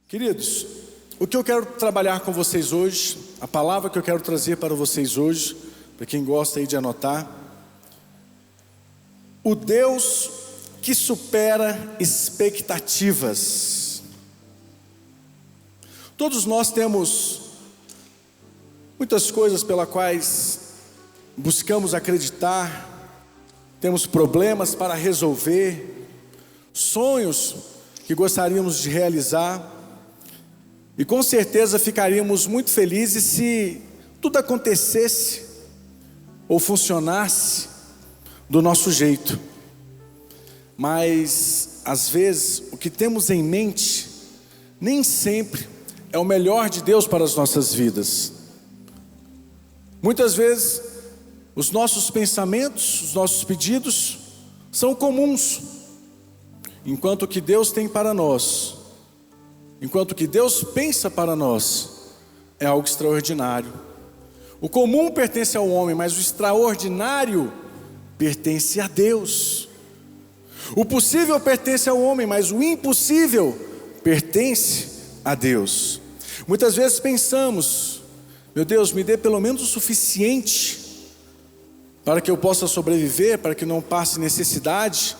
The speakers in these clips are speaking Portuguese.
Queridos, o que eu quero trabalhar com vocês hoje, a palavra que eu quero trazer para vocês hoje, para quem gosta aí de anotar, o Deus que supera expectativas. Todos nós temos muitas coisas pelas quais buscamos acreditar, temos problemas para resolver, sonhos que gostaríamos de realizar, e com certeza ficaríamos muito felizes se tudo acontecesse ou funcionasse do nosso jeito. Mas às vezes o que temos em mente nem sempre é o melhor de Deus para as nossas vidas. Muitas vezes os nossos pensamentos, os nossos pedidos são comuns, enquanto o que Deus tem para nós, enquanto o que Deus pensa para nós é algo extraordinário. O comum pertence ao homem, mas o extraordinário pertence a Deus. O possível pertence ao homem, mas o impossível pertence a Deus. Muitas vezes pensamos: meu Deus, me dê pelo menos o suficiente para que eu possa sobreviver, para que não passe necessidade.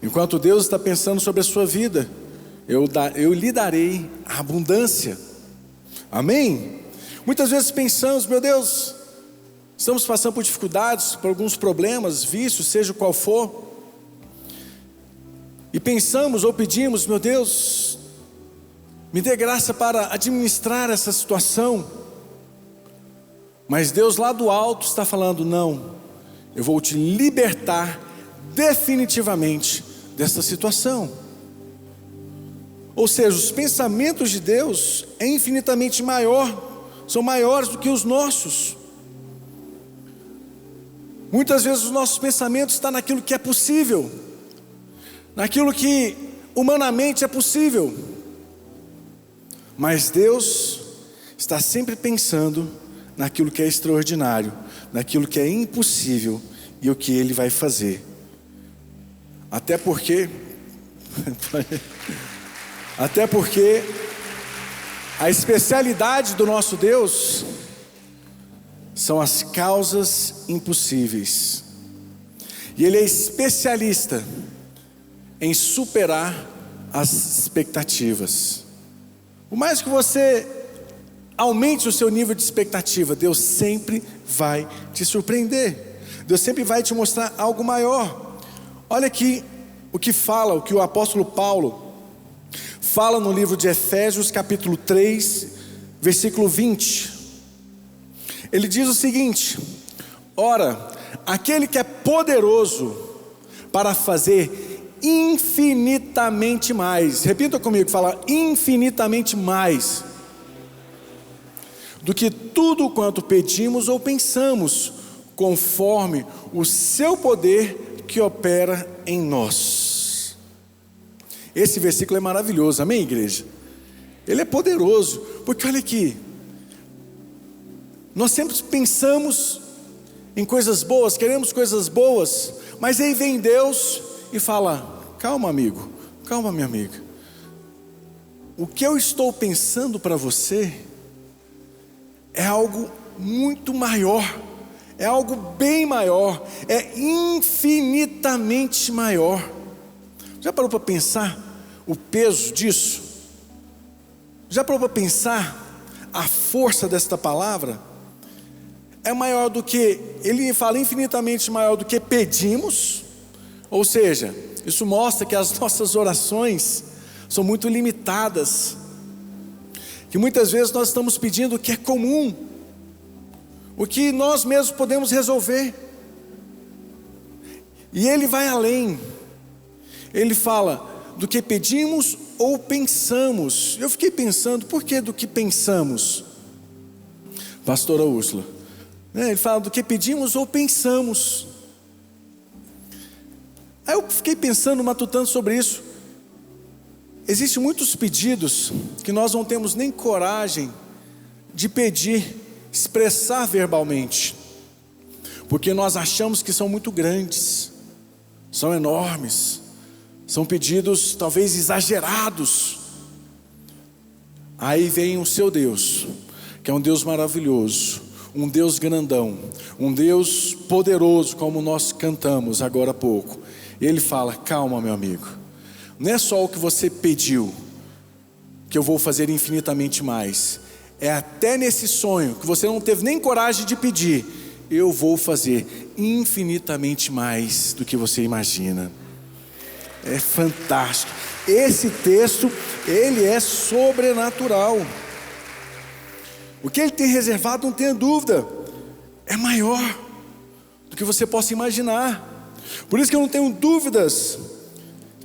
Enquanto Deus está pensando sobre a sua vida, eu lhe darei a abundância. Amém? Muitas vezes pensamos: meu Deus, estamos passando por dificuldades, por alguns problemas, vícios, seja qual for, e pensamos ou pedimos: meu Deus, me dê graça para administrar essa situação. Mas Deus lá do alto está falando: não, eu vou te libertar definitivamente dessa situação. Ou seja, os pensamentos de Deus é infinitamente maior, são maiores do que os nossos. Muitas vezes os nossos pensamentos estão naquilo que é possível, naquilo que humanamente é possível. Mas Deus está sempre pensando naquilo que é extraordinário, naquilo que é impossível e o que Ele vai fazer. Até porque a especialidade do nosso Deus são as causas impossíveis. E Ele é especialista em superar as expectativas. Por mais que você aumente o seu nível de expectativa, Deus sempre vai te surpreender. Deus sempre vai te mostrar algo maior. Olha aqui o que o apóstolo Paulo fala no livro de Efésios capítulo 3, versículo 20. Ele diz o seguinte: ora, aquele que é poderoso para fazer infinitamente mais, repita comigo, fala infinitamente mais, do que tudo quanto pedimos ou pensamos, conforme o seu poder que opera em nós. Esse versículo é maravilhoso, amém, igreja? Ele é poderoso, porque olha aqui, nós sempre pensamos em coisas boas, queremos coisas boas, mas aí vem Deus e fala: calma, amigo, calma, minha amiga, o que eu estou pensando para você é algo muito maior, é algo bem maior, é infinitamente maior. Já parou para pensar o peso disso? Já parou para pensar a força desta palavra? É maior do que, ele fala infinitamente maior do que pedimos, ou seja, isso mostra que as nossas orações são muito limitadas, que muitas vezes nós estamos pedindo o que é comum, o que nós mesmos podemos resolver, e ele vai além. Ele fala do que pedimos ou pensamos. Eu fiquei pensando, por que do que pensamos? Pastora Úrsula, ele fala do que pedimos ou pensamos. Aí eu fiquei pensando, matutando sobre isso. Existem muitos pedidos que nós não temos nem coragem de pedir, expressar verbalmente, porque nós achamos que são muito grandes, são enormes, são pedidos talvez exagerados, Aí vem o seu Deus, que é um Deus maravilhoso, um Deus grandão, um Deus poderoso, como nós cantamos agora há pouco. Ele fala: calma, meu amigo, não é só o que você pediu que eu vou fazer infinitamente mais, é até nesse sonho que você não teve nem coragem de pedir, eu vou fazer infinitamente mais do que você imagina. É fantástico. Esse texto, ele é sobrenatural. O que ele tem reservado, não tenha dúvida, é maior do que você possa imaginar. Por isso que eu não tenho dúvidas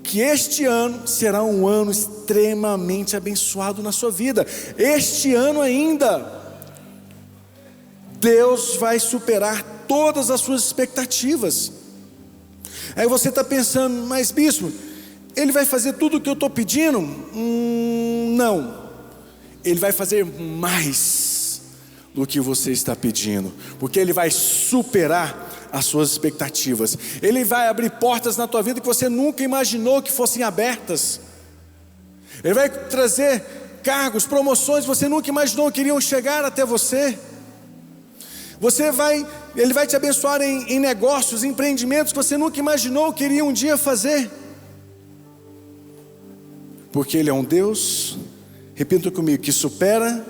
que este ano será um ano extremamente abençoado na sua vida. Este ano ainda, Deus vai superar todas as suas expectativas. Aí você está pensando: mas bispo, Ele vai fazer tudo o que eu estou pedindo? Não, Ele vai fazer mais do que você está pedindo, porque Ele vai superar as suas expectativas. Ele vai abrir portas na tua vida que você nunca imaginou que fossem abertas. Ele vai trazer cargos, promoções que você nunca imaginou que iriam chegar até você. Ele vai te abençoar em negócios, em empreendimentos que você nunca imaginou que iria um dia fazer. Porque Ele é um Deus, repita comigo, que supera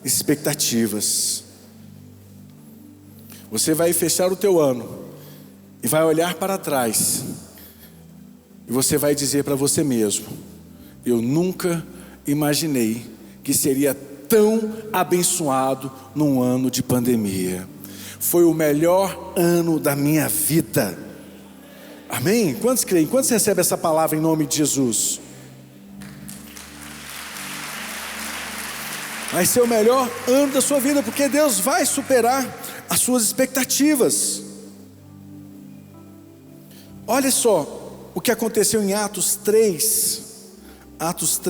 expectativas. Você vai fechar o teu ano e vai olhar para trás, e você vai dizer para você mesmo: eu nunca imaginei que seria tão abençoado num ano de pandemia. Foi o melhor ano da minha vida. Amém? Quantos creem? Quantos recebem essa palavra em nome de Jesus? Vai ser o melhor ano da sua vida, porque Deus vai superar as suas expectativas. Olha só o que aconteceu em Atos 3. Atos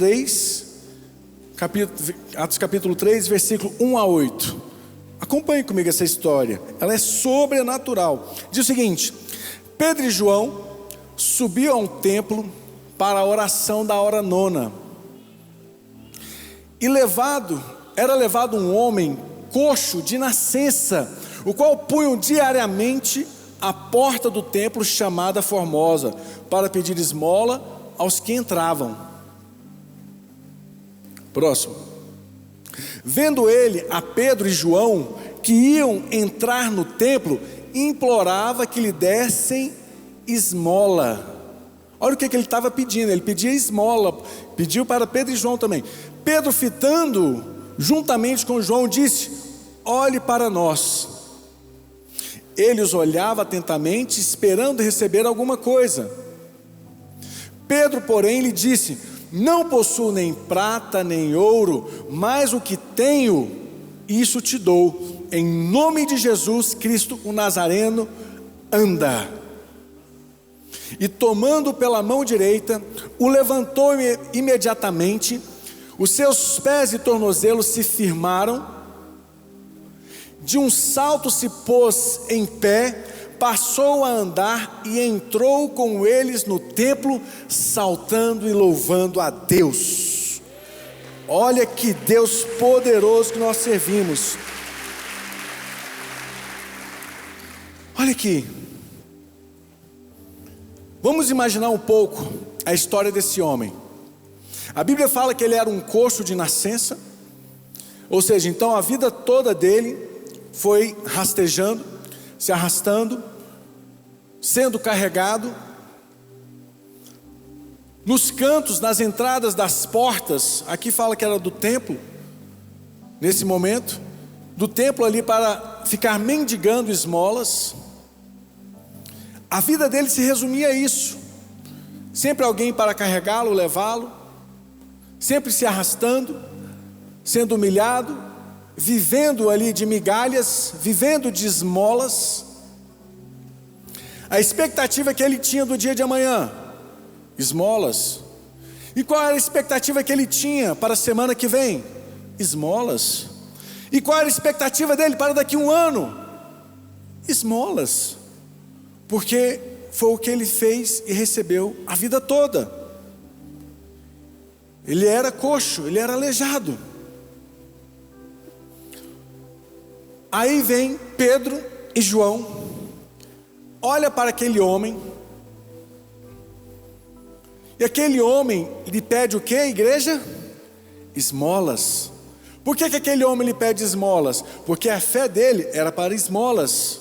capítulo 3, versículo 1 a 8. Acompanhe comigo essa história, ela é sobrenatural. Diz o seguinte: Pedro e João subiam ao templo para a oração da hora nona. E era levado um homem coxo de nascença, o qual punham diariamente à porta do templo chamada Formosa, para pedir esmola aos que entravam. Próximo. Vendo ele a Pedro e João, que iam entrar no templo, implorava que lhe dessem esmola. Olha o que ele estava pedindo, ele pedia esmola, pediu para Pedro e João também. Pedro, fitando juntamente com João, disse: olhe para nós. Ele os olhava atentamente, esperando receber alguma coisa. Pedro, porém, lhe disse: não possuo nem prata nem ouro, mas o que tenho, isso te dou. Em nome de Jesus Cristo o Nazareno, anda. E tomando pela mão direita, o levantou imediatamente. Os seus pés e tornozelos se firmaram. De um salto se pôs em pé, passou a andar e entrou com eles no templo, saltando e louvando a Deus. Olha que Deus poderoso que nós servimos. Olha aqui. Vamos imaginar um pouco a história desse homem. A Bíblia fala que ele era um coxo de nascença, ou seja, então a vida toda dele foi rastejando, se arrastando, sendo carregado. Nos cantos, nas entradas das portas, aqui fala que era do templo, nesse momento, do templo ali para ficar mendigando esmolas. A vida dele se resumia a isso, sempre alguém para carregá-lo, levá-lo, sempre se arrastando, sendo humilhado, vivendo ali de migalhas, vivendo de esmolas. A expectativa que ele tinha do dia de amanhã, esmolas. E qual era a expectativa que ele tinha para a semana que vem? Esmolas. E qual era a expectativa dele para daqui a um ano? Esmolas. Porque foi o que ele fez e recebeu a vida toda. Ele era coxo, ele era aleijado. Aí vem Pedro e João, olha para aquele homem, e aquele homem lhe pede o que, igreja? Esmolas. Por que aquele homem lhe pede esmolas? Porque a fé dele era para esmolas.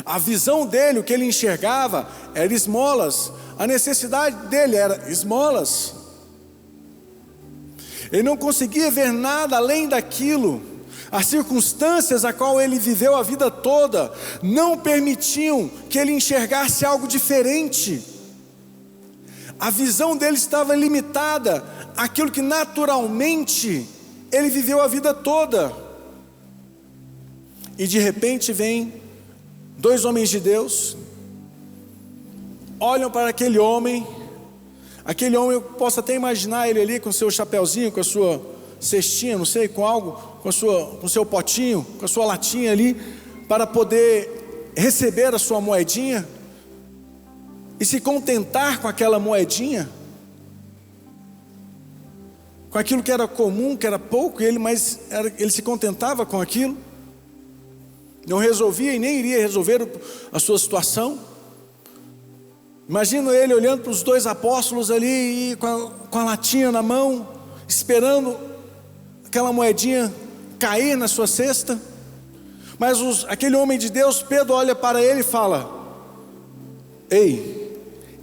A visão dele, o que ele enxergava, era esmolas. A necessidade dele era esmolas. Ele não conseguia ver nada além daquilo. As circunstâncias a qual ele viveu a vida toda não permitiam que ele enxergasse algo diferente. A visão dele estava limitada àquilo que naturalmente ele viveu a vida toda. E de repente vem dois homens de Deus, olham para aquele homem, eu posso até imaginar ele ali com seu chapeuzinho, com a sua cestinha, não sei, com algo, com o seu potinho, com a sua latinha ali, para poder receber a sua moedinha, e se contentar com aquela moedinha, com aquilo que era comum, que era pouco, ele se contentava com aquilo, não resolvia e nem iria resolver a sua situação. Imagino ele olhando para os dois apóstolos ali, e com a latinha na mão, esperando aquela moedinha cair na sua cesta. Mas aquele homem de Deus, Pedro, olha para ele e fala: ei,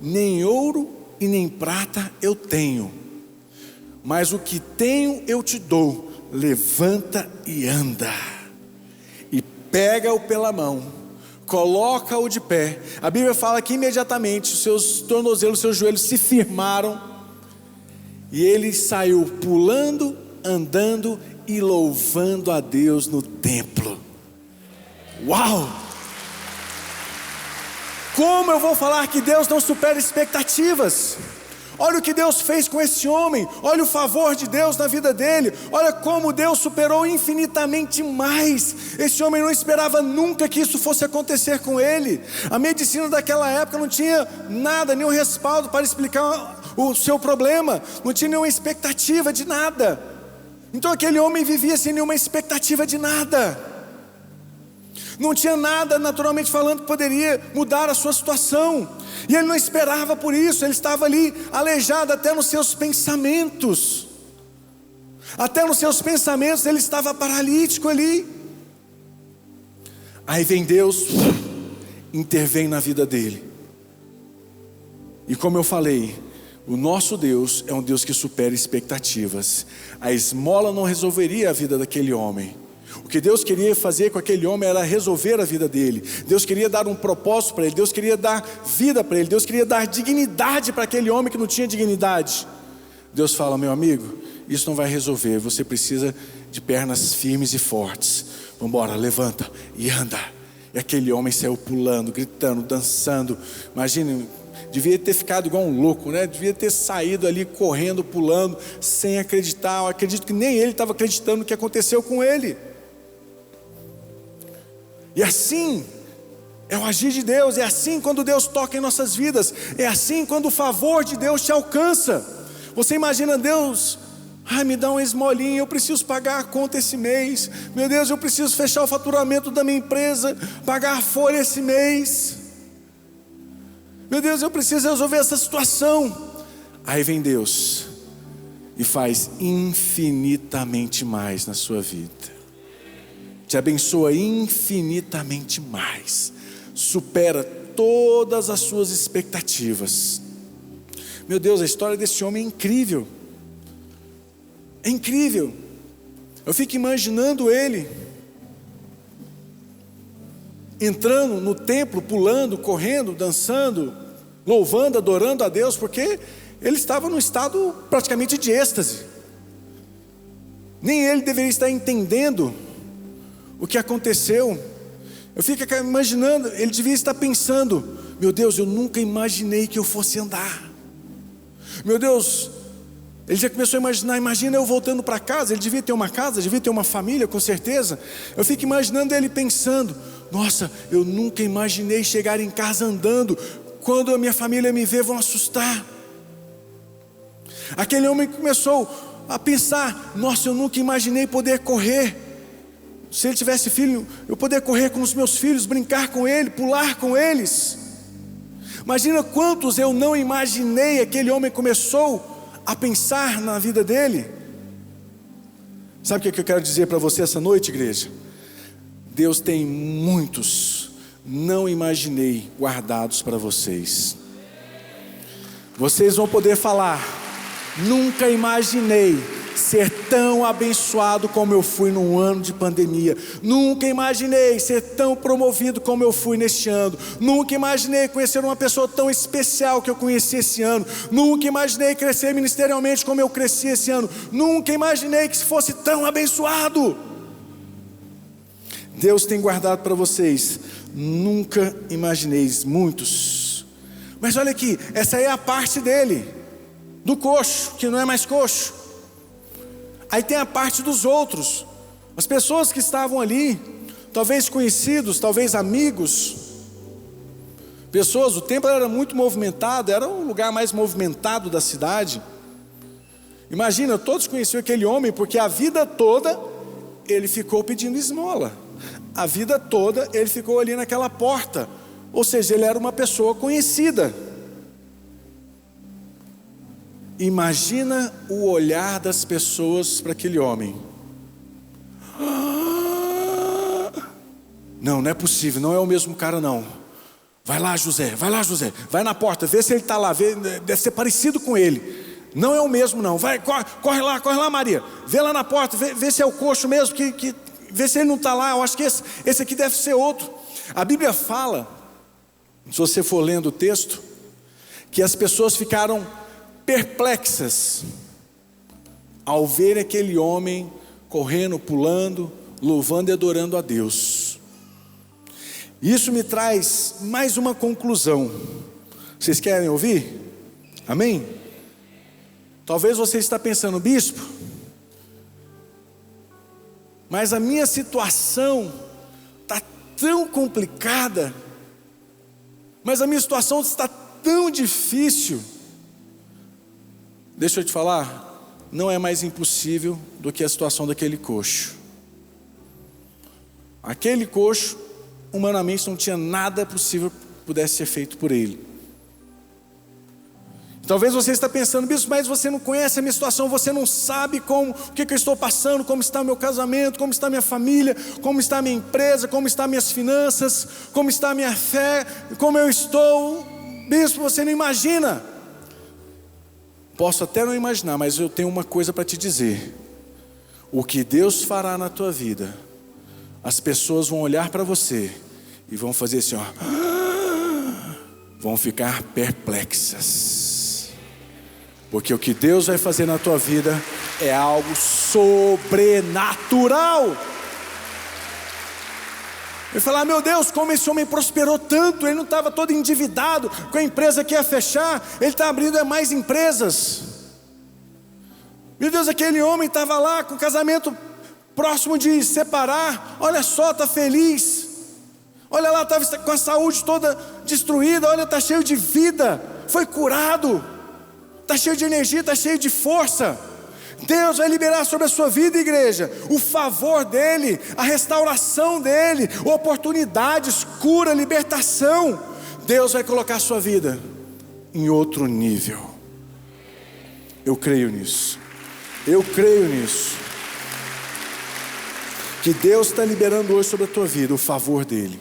nem ouro e nem prata eu tenho, mas o que tenho eu te dou, levanta e anda. E pega-o pela mão, coloca-o de pé. A Bíblia fala que imediatamente os seus tornozelos, os seus joelhos se firmaram, e ele saiu pulando, andando e louvando a Deus no templo. Uau! Como eu vou falar que Deus não supera expectativas? Olha o que Deus fez com esse homem, olha o favor de Deus na vida dele, olha como Deus superou infinitamente mais. Esse homem não esperava nunca que isso fosse acontecer com ele. A medicina daquela época não tinha nada, nenhum respaldo para explicar o seu problema, não tinha nenhuma expectativa de nada. Então aquele homem vivia sem nenhuma expectativa de nada. Não tinha nada, naturalmente falando, que poderia mudar a sua situação. E ele não esperava por isso, ele estava ali aleijado até nos seus pensamentos. Até nos seus pensamentos ele estava paralítico ali. Aí vem Deus, intervém na vida dele. E como eu falei, o nosso Deus é um Deus que supera expectativas. A esmola não resolveria a vida daquele homem. O que Deus queria fazer com aquele homem era resolver a vida dele. Deus queria dar um propósito para ele, Deus queria dar vida para ele, Deus queria dar dignidade para aquele homem que não tinha dignidade. Deus fala: meu amigo, isso não vai resolver, você precisa de pernas firmes e fortes. Vamos embora, levanta e anda. E aquele homem saiu pulando, gritando, dançando. Imagine, devia ter ficado igual um louco, né? Devia ter saído ali correndo, pulando, sem acreditar. Eu acredito que nem ele estava acreditando no que aconteceu com ele. E assim é o agir de Deus, é assim quando Deus toca em nossas vidas, é assim quando o favor de Deus te alcança. Você imagina Deus: me dá uma esmolinha, eu preciso pagar a conta esse mês. Meu Deus, eu preciso fechar o faturamento da minha empresa, pagar a folha esse mês. Meu Deus, eu preciso resolver essa situação. Aí vem Deus e faz infinitamente mais na sua vida. Te abençoa infinitamente mais, supera todas as suas expectativas. Meu Deus, a história desse homem é incrível. É incrível. Eu fico imaginando ele entrando no templo, pulando, correndo, dançando, louvando, adorando a Deus, porque ele estava num estado praticamente de êxtase. Nem ele deveria estar entendendo o que aconteceu. Eu fico imaginando, ele devia estar pensando: meu Deus, eu nunca imaginei que eu fosse andar. Meu Deus, ele já começou a imaginar, imagina eu voltando para casa. Ele devia ter uma casa, devia ter uma família, com certeza. Eu fico imaginando ele pensando: nossa, eu nunca imaginei chegar em casa andando. Quando a minha família me ver, vão assustar. Aquele homem começou a pensar: nossa, eu nunca imaginei poder correr. se ele tivesse filho, eu poder correr com os meus filhos, brincar com ele, pular com eles. Imagina quantos eu não imaginei aquele homem começou a pensar na vida dele. Sabe o que eu quero dizer para você essa noite, igreja? Deus tem muitos não imaginei guardados para vocês. Vocês vão poder falar: nunca imaginei ser tão abençoado como eu fui num ano de pandemia. Nunca imaginei ser tão promovido como eu fui neste ano. Nunca imaginei conhecer uma pessoa tão especial que eu conheci esse ano. Nunca imaginei crescer ministerialmente como eu cresci esse ano. Nunca imaginei que fosse tão abençoado. Deus tem guardado para vocês. Nunca imagineis, muitos. Mas olha aqui, essa é a parte dele, do coxo, que não é mais coxo. Aí tem a parte dos outros, as pessoas que estavam ali, talvez conhecidos, talvez amigos, pessoas. O templo era muito movimentado, era o lugar mais movimentado da cidade. Imagina, todos conheciam aquele homem, porque a vida toda ele ficou pedindo esmola, a vida toda ele ficou ali naquela porta, ou seja, ele era uma pessoa conhecida. Imagina o olhar das pessoas para aquele homem. Não é possível, não é o mesmo cara não. Vai lá José, vai na porta, vê se ele está lá, deve ser parecido com ele. Não é o mesmo não, vai, corre lá Maria, vê lá na porta, vê se é o coxo mesmo, vê se ele não está lá. Eu acho que esse aqui deve ser outro. A Bíblia fala, se você for lendo o texto, que as pessoas ficaram perplexas ao ver aquele homem correndo, pulando, louvando e adorando a Deus. Isso me traz mais uma conclusão. Vocês querem ouvir? Amém? Talvez você está pensando: bispo, mas a minha situação está tão complicada, mas a minha situação está tão difícil. Deixa eu te falar, não é mais impossível do que a situação daquele coxo. Aquele coxo, humanamente não tinha nada possível que pudesse ser feito por ele. Talvez você está pensando: bispo, mas você não conhece a minha situação, você não sabe o que eu estou passando, como está o meu casamento, como está a minha família, como está a minha empresa, como estão minhas finanças, como está a minha fé, como eu estou. Bispo, você não imagina. Posso até não imaginar, mas eu tenho uma coisa para te dizer: o que Deus fará na tua vida, as pessoas vão olhar para você e vão fazer assim, ó, vão ficar perplexas, porque o que Deus vai fazer na tua vida é algo sobrenatural. Eu falar: meu Deus, como esse homem prosperou tanto, ele não estava todo endividado com a empresa que ia fechar, ele está abrindo mais empresas. Meu Deus, aquele homem estava lá com o casamento próximo de separar, olha só, está feliz. Olha lá, estava com a saúde toda destruída, olha, está cheio de vida, foi curado, está cheio de energia, está cheio de força. Deus vai liberar sobre a sua vida, igreja, o favor dEle, a restauração dEle, oportunidades, cura, libertação. Deus vai colocar a sua vida em outro nível. Eu creio nisso. Que Deus está liberando hoje sobre a tua vida o favor dEle.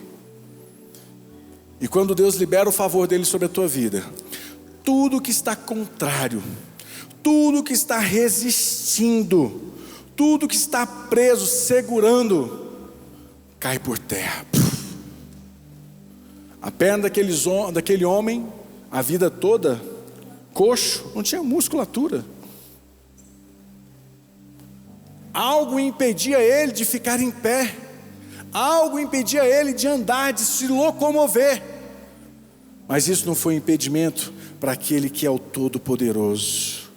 E quando Deus libera o favor dEle sobre a tua vida, tudo que está contrário, tudo que está resistindo, tudo que está preso, segurando, cai por terra. A perna daquele homem, a vida toda, coxo, não tinha musculatura. Algo impedia ele de ficar em pé, algo impedia ele de andar, de se locomover. Mas isso não foi impedimento para aquele que é o Todo-Poderoso.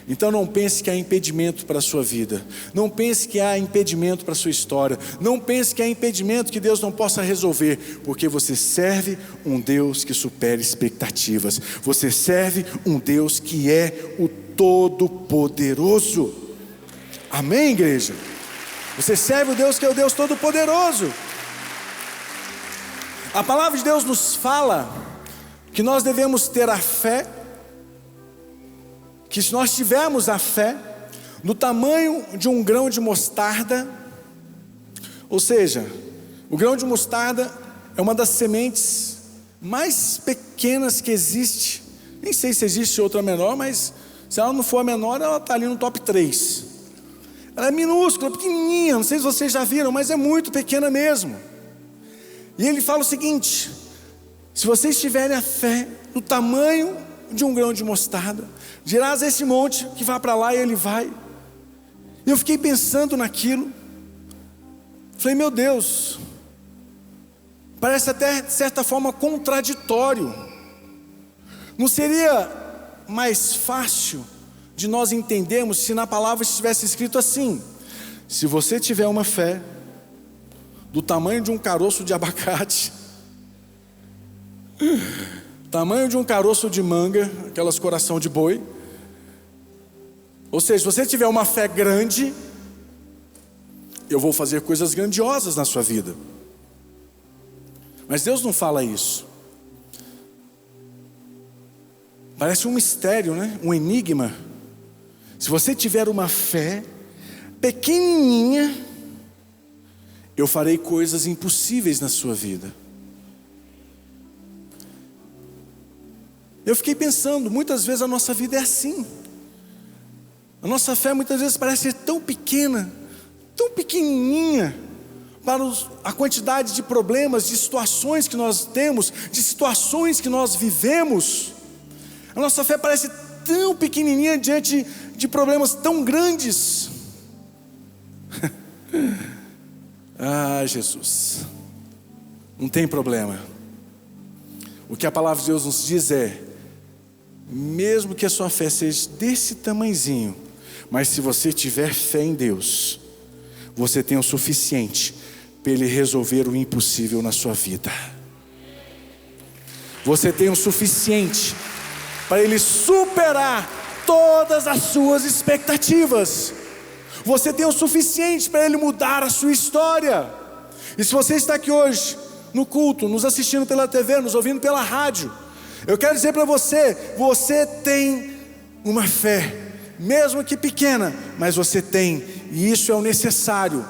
Então não pense que há impedimento para a sua vida, não pense que há impedimento para a sua história, não pense que há impedimento que Deus não possa resolver, porque você serve um Deus que supera expectativas, você serve um Deus que é o Todo-Poderoso. Amém, igreja? Você serve o Deus que é o Deus Todo-Poderoso. A palavra de Deus nos fala que nós devemos ter a fé, que se nós tivermos a fé no tamanho de um grão de mostarda, ou seja, o grão de mostarda é uma das sementes mais pequenas que existe. Nem sei se existe outra menor, mas se ela não for a menor, ela está ali no top 3. Ela é minúscula, pequenininha, não sei se vocês já viram, mas é muito pequena mesmo. E ele fala o seguinte: se vocês tiverem a fé no tamanho de um grão de mostarda, dirás a esse monte que vá para lá, e ele vai. E eu fiquei pensando naquilo. Falei, meu Deus, parece até de certa forma contraditório. Não seria mais fácil de nós entendermos se na palavra estivesse escrito assim: se você tiver uma fé do tamanho de um caroço de abacate, tamanho de um caroço de manga, aquelas coração de boi, ou seja, se você tiver uma fé grande, eu vou fazer coisas grandiosas na sua vida. Mas Deus não fala isso. Parece um mistério, né? Um enigma. Se você tiver uma fé pequenininha, eu farei coisas impossíveis na sua vida. Eu fiquei pensando, muitas vezes a nossa vida é assim. A nossa fé muitas vezes parece ser tão pequena, tão pequenininha, para a quantidade de problemas, de situações que nós temos, de situações que nós vivemos. A nossa fé parece tão pequenininha diante de problemas tão grandes. Ah, Jesus, não tem problema. O que a palavra de Deus nos diz é: mesmo que a sua fé seja desse tamanzinho, mas se você tiver fé em Deus, você tem o suficiente para Ele resolver o impossível na sua vida. Você tem o suficiente para Ele superar todas as suas expectativas. Você tem o suficiente para Ele mudar a sua história. E se você está aqui hoje no culto, nos assistindo pela TV, nos ouvindo pela rádio, eu quero dizer para você: você tem uma fé, mesmo que pequena, mas você tem, e isso é o necessário.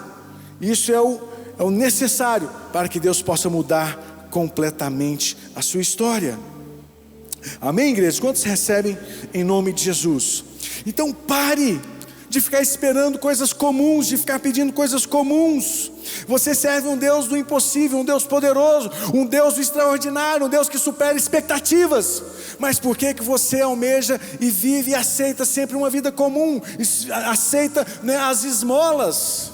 Isso é o necessário para que Deus possa mudar completamente a sua história. Amém, igreja? Quantos recebem em nome de Jesus? Então pare de ficar esperando coisas comuns, de ficar pedindo coisas comuns. Você serve um Deus do impossível, um Deus poderoso, um Deus do extraordinário, um Deus que supera expectativas. Mas por que você almeja e vive e aceita sempre uma vida comum, aceita, né, as esmolas?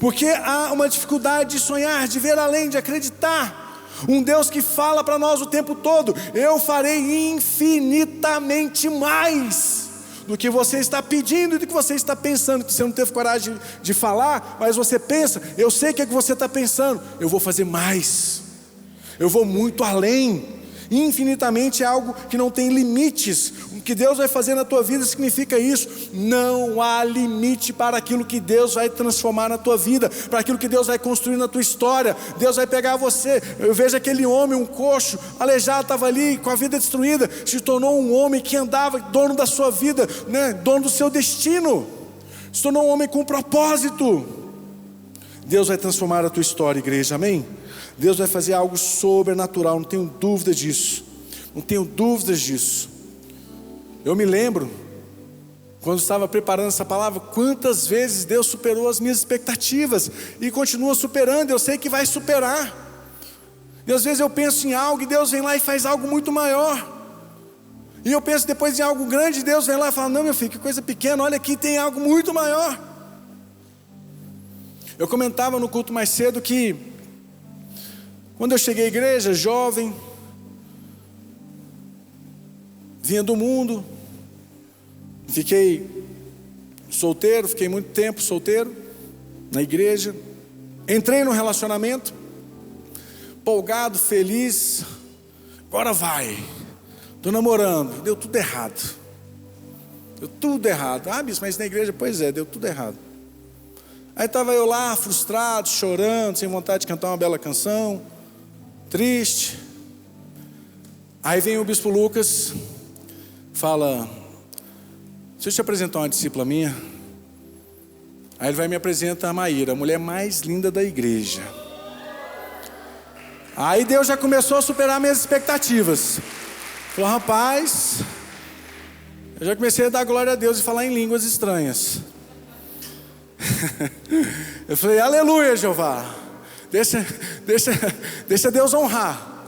Porque há uma dificuldade de sonhar, de ver além, de acreditar. Um Deus que fala para nós o tempo todo: eu farei infinitamente mais do que você está pedindo e do que você está pensando. Que você não teve coragem de falar, mas você pensa: eu sei o que você está pensando, eu vou fazer mais, eu vou muito além. Infinitamente é algo que não tem limites. O que Deus vai fazer na tua vida significa isso: não há limite para aquilo que Deus vai transformar na tua vida, para aquilo que Deus vai construir na tua história. Deus vai pegar você. Eu vejo aquele homem, um coxo, aleijado, estava ali com a vida destruída, se tornou um homem que andava, dono da sua vida, né? Dono do seu destino, se tornou um homem com propósito. Deus vai transformar a tua história, igreja, amém? Deus vai fazer algo sobrenatural, não tenho dúvida disso. Não tenho dúvidas disso. Eu me lembro, quando estava preparando essa palavra, quantas vezes Deus superou as minhas expectativas e continua superando. Eu sei que vai superar. E às vezes eu penso em algo e Deus vem lá e faz algo muito maior. E eu penso depois em algo grande, Deus vem lá e fala: não, meu filho, que coisa pequena, olha aqui, tem algo muito maior. Eu comentava no culto mais cedo que quando eu cheguei à igreja, jovem, vinha do mundo, fiquei solteiro, fiquei muito tempo solteiro na igreja, entrei no relacionamento, empolgado, feliz, agora vai, estou namorando, deu tudo errado. Ah, bispo, mas na igreja, pois é, deu tudo errado. Aí estava eu lá, frustrado, chorando, sem vontade de cantar uma bela canção, triste. Aí vem o bispo Lucas, fala: deixa eu te apresentar uma discípula minha. Aí ele vai me apresentar a Maíra, a mulher mais linda da igreja. Aí Deus já começou a superar minhas expectativas. Falou: rapaz, eu já comecei a dar glória a Deus e falar em línguas estranhas. Eu falei: aleluia, Jeová, deixa Deus honrar.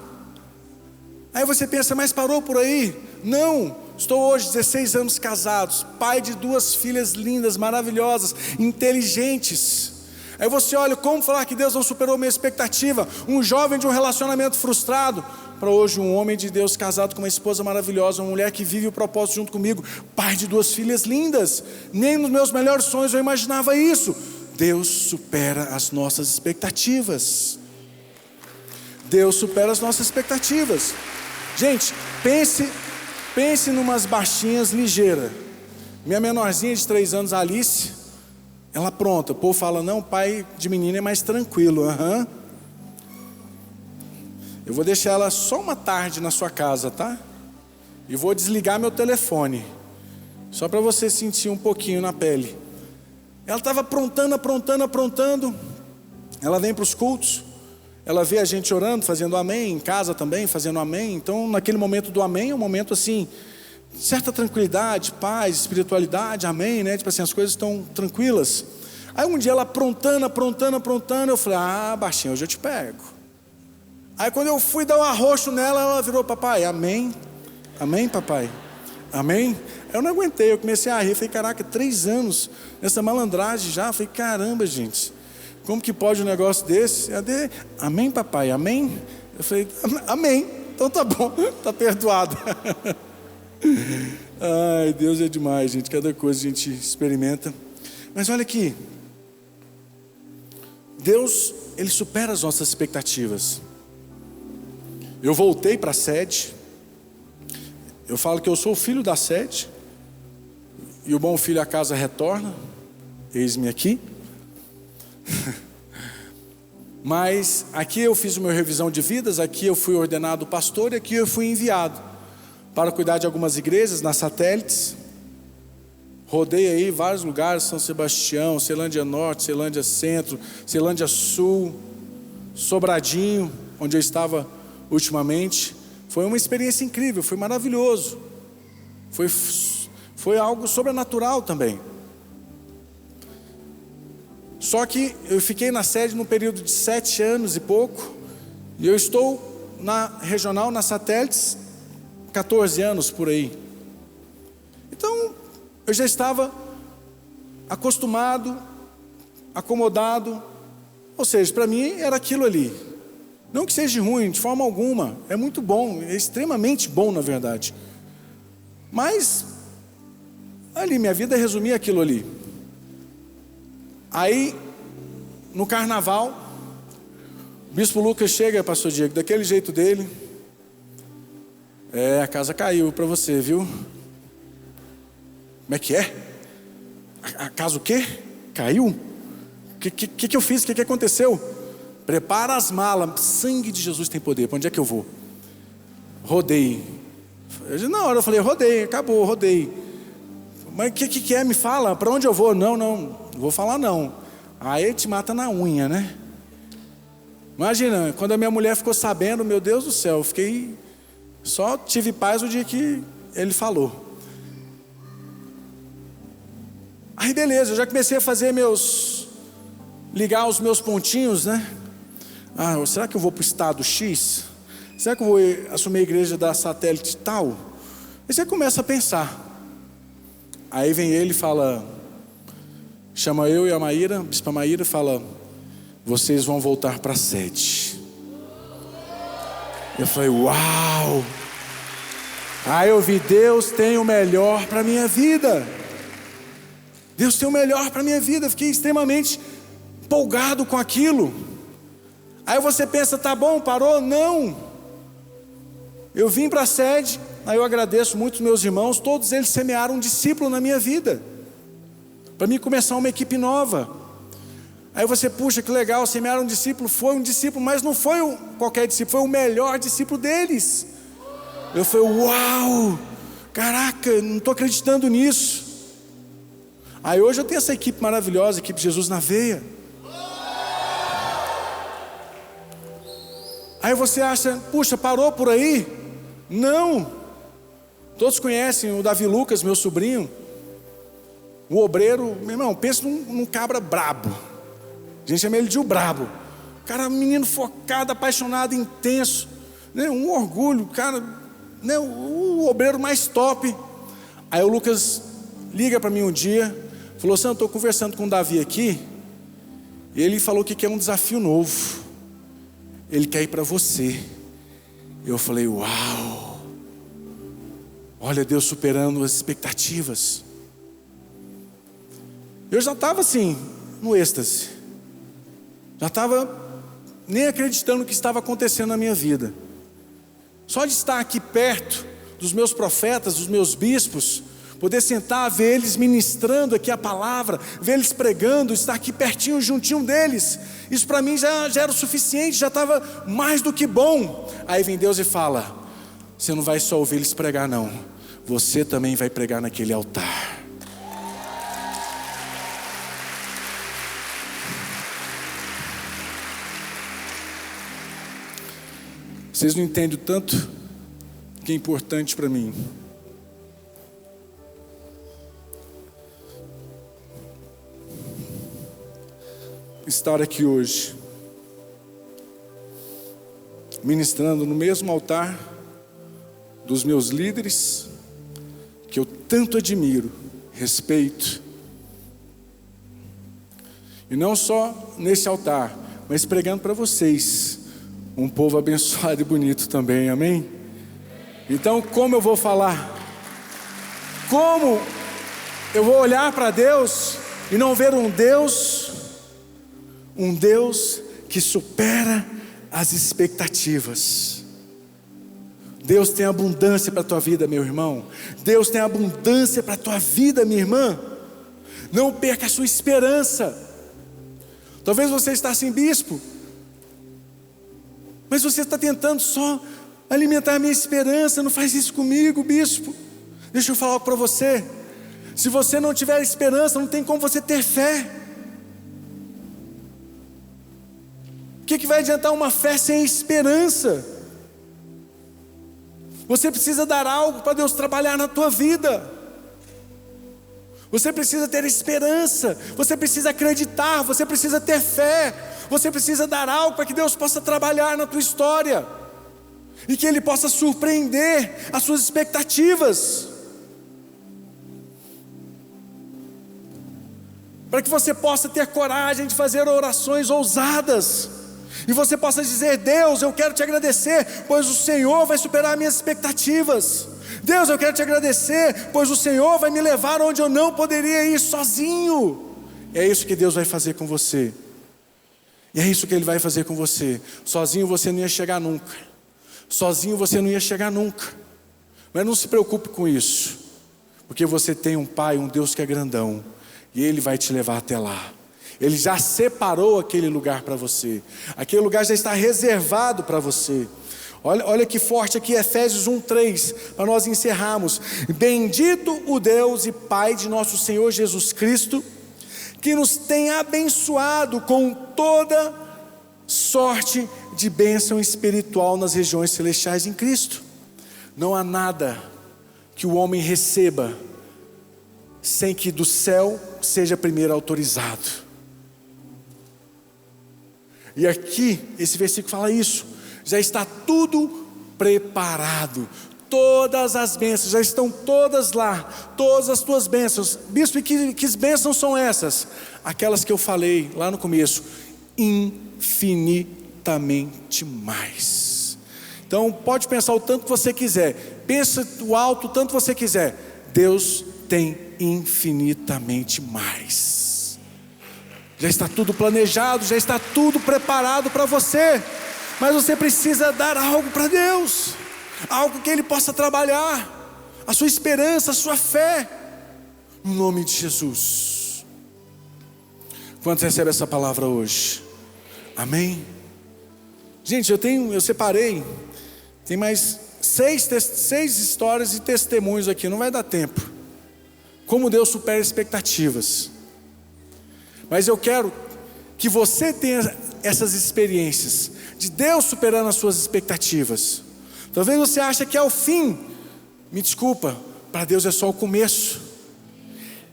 Aí você pensa: mas parou por aí? Não, estou hoje 16 anos casados, pai de 2 filhas lindas, maravilhosas, inteligentes. Aí você olha, como falar que Deus não superou minha expectativa? Um jovem de um relacionamento frustrado, para hoje um homem de Deus casado com uma esposa maravilhosa, uma mulher que vive o propósito junto comigo, pai de 2 filhas lindas. Nem nos meus melhores sonhos eu imaginava isso. Deus supera as nossas expectativas. Deus supera as nossas expectativas. Gente, pense numas baixinhas ligeiras. Minha menorzinha de 3 anos, Alice, ela pronta. O povo fala: não, pai de menina é mais tranquilo. Eu vou deixar ela só uma tarde na sua casa, tá? E vou desligar meu telefone, só para você sentir um pouquinho na pele. Ela estava aprontando. Ela vem para os cultos, ela vê a gente orando, fazendo amém, em casa também, fazendo amém. Então naquele momento do amém, é um momento assim, certa tranquilidade, paz, espiritualidade, amém, né? Tipo assim, as coisas estão tranquilas. Aí um dia ela aprontando, eu falei: ah, baixinho, hoje eu te pego. Aí quando eu fui dar um arroxo nela, ela virou: papai, amém? Amém, papai? Amém? Eu não aguentei, eu comecei a rir. Falei: caraca, 3 anos nessa malandragem já. Falei: caramba, gente, como que pode um negócio desse? Amém, papai? Amém? Eu falei: amém, então tá bom, tá perdoado. Ai, Deus é demais, gente. Cada coisa a gente experimenta. Mas olha aqui, Deus, Ele supera as nossas expectativas. Eu voltei para a sede. Eu falo que eu sou o filho da sede, e o bom filho a casa retorna. Eis-me aqui. Mas aqui eu fiz uma revisão de vidas. Aqui eu fui ordenado pastor, e aqui eu fui enviado para cuidar de algumas igrejas nas satélites. Rodei aí vários lugares: São Sebastião, Ceilândia Norte, Ceilândia Centro, Ceilândia Sul, Sobradinho, onde eu estava ultimamente. Foi uma experiência incrível, foi maravilhoso. Foi algo sobrenatural também. Só que eu fiquei na sede num período de 7 anos e pouco, e eu estou na regional, na satélites, 14 anos por aí. Então eu já estava acostumado, acomodado. Ou seja, para mim era aquilo ali. Não que seja ruim, de forma alguma, é muito bom, é extremamente bom na verdade. Mas ali, minha vida resumia aquilo ali. Aí, no carnaval, o bispo Lucas chega: pastor Diego, daquele jeito dele: a casa caiu para você, viu? Como é que é? A casa o quê? Caiu? O que eu fiz? O que aconteceu? Prepara as malas, sangue de Jesus tem poder, para onde é que eu vou? Rodei. Na hora eu falei: rodei, acabou, rodei. Mas o que é? Me fala, para onde eu vou? Não vou falar não. Aí te mata na unha, né? Imagina, quando a minha mulher ficou sabendo, meu Deus do céu, só tive paz o dia que ele falou. Aí beleza, eu já comecei a fazer ligar os meus pontinhos, né? Será que eu vou para o estado X? Será que eu vou assumir a igreja da satélite tal? Aí você começa a pensar. Aí vem ele e fala, chama eu e a Maíra, a bispa Maíra, e fala: vocês vão voltar para a sede. Eu falei: uau! Aí eu vi: Deus tem o melhor para a minha vida. Deus tem o melhor para a minha vida. Fiquei extremamente empolgado com aquilo. Aí você pensa: tá bom, parou? Não. Eu vim para a sede. Aí eu agradeço muito os meus irmãos. Todos eles semearam um discípulo na minha vida, para mim começar uma equipe nova. Aí você, puxa, que legal, semear um discípulo. Foi um discípulo, mas não foi qualquer discípulo, foi o melhor discípulo deles. Eu falei, uau, caraca, não estou acreditando nisso. Aí hoje eu tenho essa equipe maravilhosa, a equipe Jesus na Veia. Aí você acha, puxa, parou por aí? Não. Todos conhecem o Davi Lucas, meu sobrinho. O obreiro, meu irmão, pensa num cabra brabo. A gente chama ele de o brabo. Cara, menino focado, apaixonado, intenso, né? Um orgulho, cara, né? O obreiro mais top. Aí o Lucas liga para mim um dia, falou assim, eu estou conversando com o Davi aqui, e ele falou que quer um desafio novo. Ele quer ir para você. Eu falei, uau, olha Deus superando as expectativas. Eu já estava assim, no êxtase, já estava nem acreditando no que estava acontecendo na minha vida. Só de estar aqui perto dos meus profetas, dos meus bispos, poder sentar, ver eles ministrando aqui a palavra, ver eles pregando, estar aqui pertinho, juntinho deles, isso para mim já era o suficiente, já estava mais do que bom. Aí vem Deus e fala, você não vai só ouvir eles pregar não, você também vai pregar naquele altar. Vocês não entendem o tanto que é importante para mim. Estar aqui hoje, ministrando no mesmo altar dos meus líderes, que eu tanto admiro, respeito. E não só nesse altar, mas pregando para vocês, um povo abençoado e bonito também, amém? Então, como eu vou falar? Como eu vou olhar para Deus e não ver um Deus que supera as expectativas? Deus tem abundância para a tua vida, meu irmão. Deus tem abundância para a tua vida, minha irmã. Não perca a sua esperança. Talvez você está sem bispo, mas você está tentando só alimentar a minha esperança. Não faz isso comigo, bispo. Deixa eu falar algo para você. Se você não tiver esperança, não tem como você ter fé. O que vai adiantar uma fé sem esperança? Você precisa dar algo para Deus trabalhar na tua vida. Você precisa ter esperança, você precisa acreditar, você precisa ter fé, você precisa dar algo para que Deus possa trabalhar na tua história e que Ele possa surpreender as suas expectativas, para que você possa ter coragem de fazer orações ousadas e você possa dizer: Deus, eu quero te agradecer, pois o Senhor vai superar minhas expectativas. Deus, eu quero te agradecer, pois o Senhor vai me levar onde eu não poderia ir sozinho. É isso que Deus vai fazer com você. E é isso que Ele vai fazer com você. Sozinho você não ia chegar nunca. Sozinho você não ia chegar nunca. Mas não se preocupe com isso, porque você tem um Pai, um Deus que é grandão, e Ele vai te levar até lá. Ele já separou aquele lugar para você. Aquele lugar já está reservado para você. Olha que forte aqui, Efésios 1:3, para nós encerrarmos. Bendito o Deus e Pai de nosso Senhor Jesus Cristo, que nos tem abençoado com toda sorte de bênção espiritual nas regiões celestiais em Cristo. Não há nada que o homem receba sem que do céu seja primeiro autorizado. E aqui, esse versículo fala isso. Já está tudo preparado. Todas as bênçãos já estão todas lá. Todas as tuas bênçãos. Bispo, que bênçãos são essas? Aquelas que eu falei lá no começo. Infinitamente mais. Então pode pensar o tanto que você quiser. Pensa o alto o tanto que você quiser. Deus tem infinitamente mais. Já está tudo planejado, já está tudo preparado para você. Mas você precisa dar algo para Deus, algo que Ele possa trabalhar, a sua esperança, a sua fé, no nome de Jesus. Quantos recebem essa palavra hoje? Amém? Gente, eu separei, tem mais seis histórias e testemunhos aqui, não vai dar tempo. Como Deus supera expectativas. Mas eu quero que você tenha essas experiências de Deus superando as suas expectativas. Talvez você ache que é o fim. Me desculpa, para Deus é só o começo.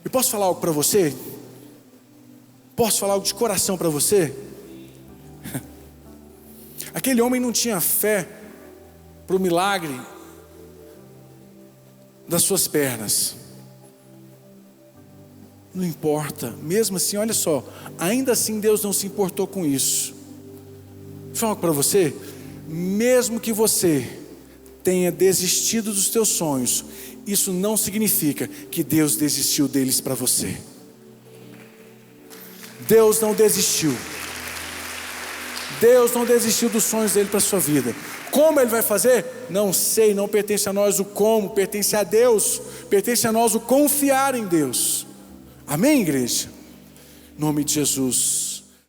Eu posso falar algo para você? Posso falar algo de coração para você? Aquele homem não tinha fé para o milagre das suas pernas. Não importa, mesmo assim, olha só, ainda assim Deus não se importou com isso. Vou falar algo para você, mesmo que você tenha desistido dos teus sonhos, isso não significa que Deus desistiu deles para você. Deus não desistiu. Deus não desistiu dos sonhos dele para a sua vida. Como ele vai fazer? Não sei, não pertence a nós o como, pertence a Deus, pertence a nós o confiar em Deus. Amém, igreja? Em nome de Jesus.